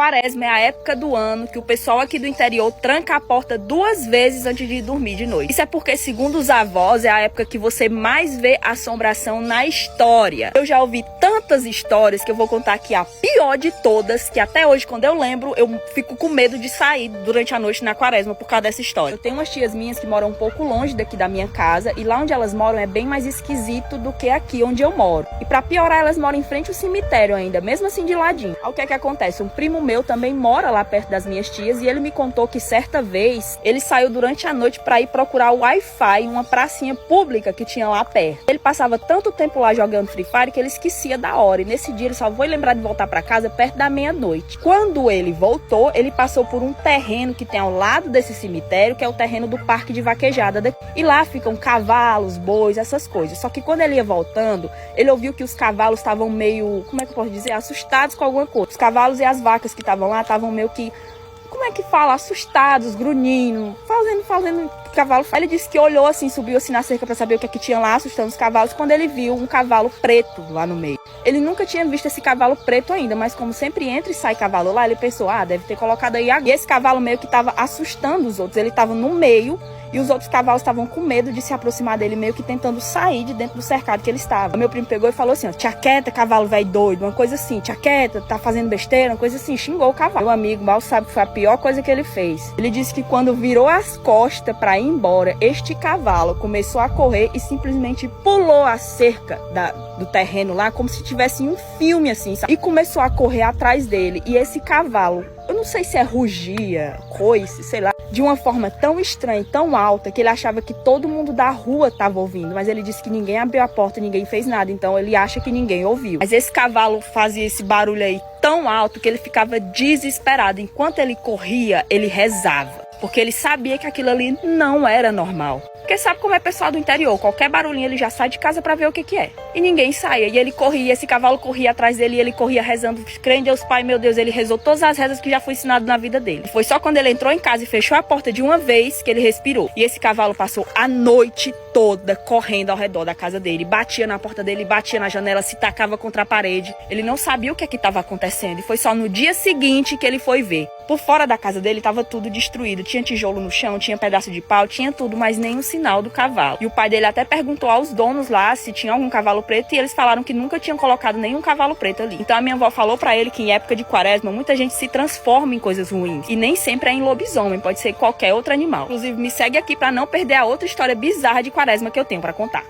Quaresma é a época do ano que o pessoal aqui do interior tranca a porta 2 vezes antes de dormir de noite. Isso é porque, segundo os avós, é a época que você mais vê assombração na história. Eu já ouvi tantas histórias que eu vou contar aqui a pior de todas, que até hoje, quando eu lembro, eu fico com medo de sair durante a noite na Quaresma por causa dessa história. Eu tenho umas tias minhas que moram um pouco longe daqui da minha casa, e lá onde elas moram é bem mais esquisito do que aqui onde eu moro. E pra piorar, elas moram em frente ao cemitério ainda, mesmo assim de ladinho. Aí o que é que acontece? Um primo meu também mora lá perto das minhas tias, e ele me contou que certa vez ele saiu durante a noite para ir procurar o Wi-Fi em uma pracinha pública que tinha lá perto. Ele passava tanto tempo lá jogando Free Fire que ele esquecia da hora, e nesse dia ele só foi lembrar de voltar para casa perto da meia-noite. Quando ele voltou, ele passou por um terreno que tem ao lado desse cemitério, que é o terreno do parque de vaquejada daqui. E lá ficam cavalos, bois, essas coisas. Só que quando ele ia voltando, ele ouviu que os cavalos estavam meio, como é que eu posso dizer, assustados com alguma coisa. Os cavalos e as vacas que estavam lá estavam meio que, como é que fala, assustados, grunhindo, fazendo cavalo. Aí ele disse que olhou assim, subiu assim na cerca para saber o que é que tinha lá, assustando os cavalos, quando ele viu um cavalo preto lá no meio. Ele nunca tinha visto esse cavalo preto ainda, mas como sempre entra e sai cavalo lá, ele pensou, deve ter colocado aí água. E esse cavalo meio que estava assustando os outros, ele estava no meio, e os outros cavalos estavam com medo de se aproximar dele, meio que tentando sair de dentro do cercado que ele estava. Meu primo pegou e falou assim, tia quieta, cavalo velho doido, uma coisa assim, tia quieta, tá fazendo besteira, uma coisa assim, xingou o cavalo. Meu amigo mal sabe que foi a pior coisa que ele fez. Ele disse que quando virou as costas pra ir embora, este cavalo começou a correr e simplesmente pulou a cerca do terreno lá, como se tivesse um filme assim, sabe? E começou a correr atrás dele, e esse cavalo, eu não sei se é rugia, coice, sei lá, de uma forma tão estranha, tão alta, que ele achava que todo mundo da rua estava ouvindo. Mas ele disse que ninguém abriu a porta, ninguém fez nada, então ele acha que ninguém ouviu. Mas esse cavalo fazia esse barulho aí tão alto que ele ficava desesperado. Enquanto ele corria, ele rezava, porque ele sabia que aquilo ali não era normal. Porque sabe como é pessoal do interior, qualquer barulhinho ele já sai de casa pra ver o que é. E ninguém saía, e ele corria, esse cavalo corria atrás dele, e ele corria rezando, crendo aos pais, meu Deus, ele rezou todas as rezas que já foi ensinado na vida dele. Foi só quando ele entrou em casa e fechou a porta de uma vez que ele respirou. E esse cavalo passou a noite toda correndo ao redor da casa dele, batia na porta dele, batia na janela, se tacava contra a parede. Ele não sabia o que estava acontecendo, e foi só no dia seguinte que ele foi ver. Por fora da casa dele estava tudo destruído, tinha tijolo no chão, tinha pedaço de pau, tinha tudo, mas nenhum sinal do cavalo. E o pai dele até perguntou aos donos lá se tinha algum cavalo preto, e eles falaram que nunca tinham colocado nenhum cavalo preto ali. Então a minha avó falou pra ele que em época de Quaresma muita gente se transforma em coisas ruins, e nem sempre é em lobisomem, pode ser qualquer outro animal. Inclusive me segue aqui pra não perder a outra história bizarra de Quaresma que eu tenho pra contar.